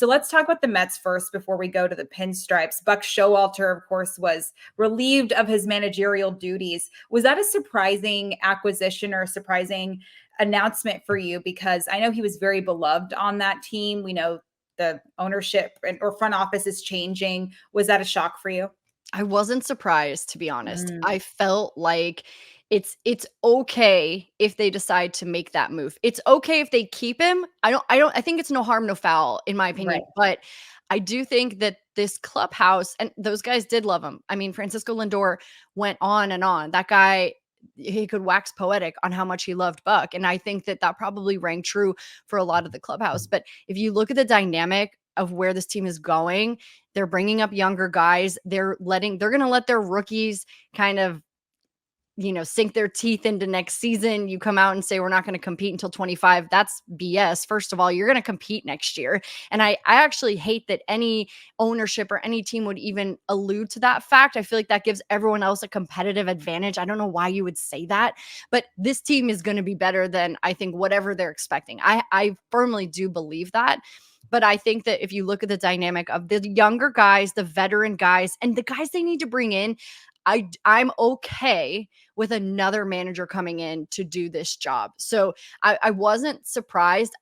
So let's talk about the Mets first before we go to the pinstripes. Buck Showalter, of course, was relieved of his managerial duties. Was that a surprising acquisition or a surprising announcement for you? Because I know he was very beloved on that team. We know the ownership or front office is changing. Was that a shock for you? I wasn't surprised, to be honest. Mm, I felt like it's okay if they decide to make that move. It's okay if they keep him. I think it's no harm, no foul, in my opinion. right. But I do think that this clubhouse, and those guys did love him. I mean, Francisco Lindor went on and on. That guy, he could wax poetic on how much he loved Buck. And I think that that probably rang true for a lot of the clubhouse. But if you look at the dynamic of where this team is going, they're bringing up younger guys. They're going to let their rookies kind of, sink their teeth into next season. You come out and say, we're not going to compete until 25. That's BS. First of all, you're going to compete next year. And I actually hate that any ownership or any team would even allude to that fact. I feel like that gives everyone else a competitive advantage. I don't know why you would say that, but this team is going to be better than I think whatever they're expecting. I firmly do believe that. But I think that if you look at the dynamic of the younger guys, the veteran guys, and the guys they need to bring in, I'm okay with another manager coming in to do this job. So I wasn't surprised.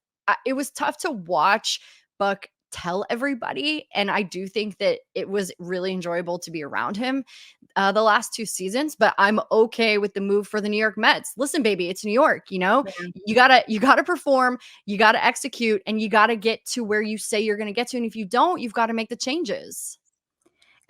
It was tough to watch Buck tell everybody. And I do think that it was really enjoyable to be around him the last 2 seasons, but I'm okay with the move for the New York Mets. Listen, baby, it's New York, Yeah. you gotta perform, you gotta execute, and you gotta get to where you say you're gonna get to. And if you don't, you've got to make the changes.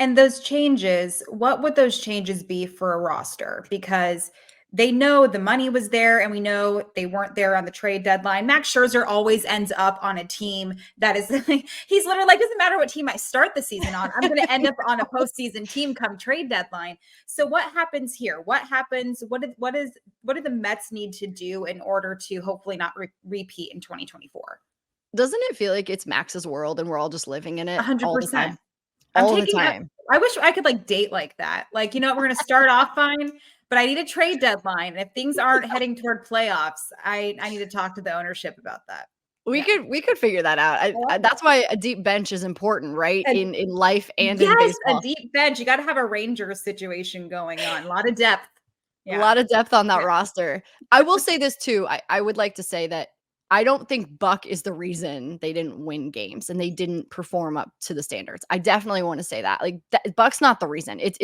And those changes, what would those changes be for a roster? Because they know the money was there and we know they weren't there on the trade deadline. Max Scherzer always ends up on a team that is, he's literally like, doesn't matter what team I start the season on, I'm going to end up on a postseason team come trade deadline. So what happens here? What happens? What do the Mets need to do in order to hopefully not repeat in 2024? Doesn't it feel like it's Max's world and we're all just living in it all the 100%. time? I'm All the taking a time. I wish I could, like, date like that. Like, we're gonna start off fine, but I need a trade deadline. If things aren't heading toward playoffs, I need to talk to the ownership about that. We Yeah. could figure that out. I love that. That's why a deep bench is important, right? And In life and in yes, a baseball. deep bench. You gotta have a Rangers situation going on. A lot of depth. A Yeah. lot of depth on that Yeah. roster. I will say this too. I would like to say that I don't think Buck is the reason they didn't win games and they didn't perform up to the standards. I definitely want to say that. Like Buck's not the reason. It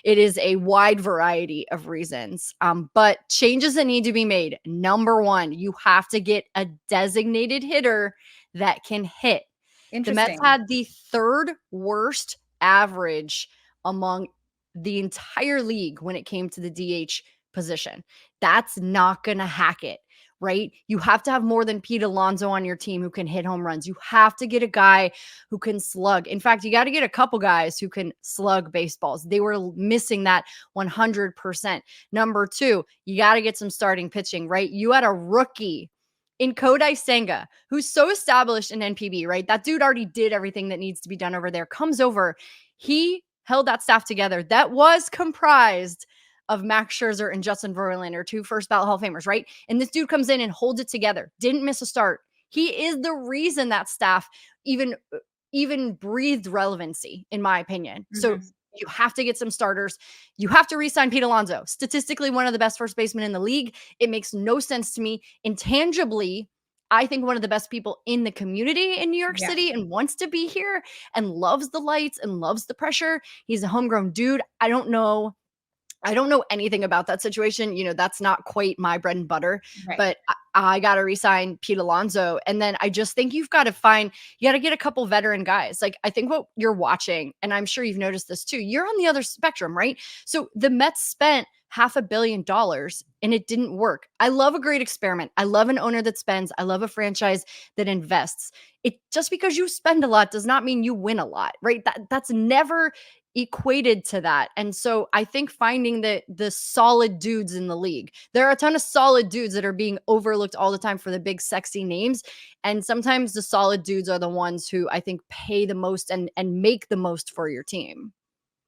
is a wide variety of reasons. But changes that need to be made. Number one, you have to get a designated hitter that can hit. The Mets Interesting. had the third worst average among the entire league when it came to the DH position. That's not going to hack it, right? You have to have more than Pete Alonso on your team who can hit home runs. You have to get a guy who can slug. In fact, you got to get a couple guys who can slug baseballs. They were missing that 100%. Number two, you got to get some starting pitching, right? You had a rookie in Kodai Senga, who's so established in NPB, right? That dude already did everything that needs to be done over there. Comes over. He held that staff together. That was comprised of Max Scherzer and Justin Verlander, two first ballot Hall of Famers, right? And this dude comes in and holds it together. Didn't miss a start. He is the reason that staff even breathed relevancy, in my opinion. So Mhm. you have to get some starters. You have to re-sign Pete Alonso, statistically one of the best first basemen in the league. It makes no sense to me. Intangibly, I think one of the best people in the community in New York Yeah. City and wants to be here and loves the lights and loves the pressure. He's a homegrown dude. I don't know anything about that situation. That's not quite my bread and butter, Right. but I got to resign Pete Alonso. And then I just think you got to get a couple veteran guys. Like I think what you're watching, and I'm sure you've noticed this too, you're on the other spectrum, right? So the Mets spent $500 million and it didn't work. I love a great experiment. I love an owner that spends. I love a franchise that invests. It just because you spend a lot does not mean you win a lot, right? That's never equated to that. And so I think finding the solid dudes in the league. There are a ton of solid dudes that are being overlooked all the time for the big sexy names. And sometimes the solid dudes are the ones who I think pay the most and make the most for your team.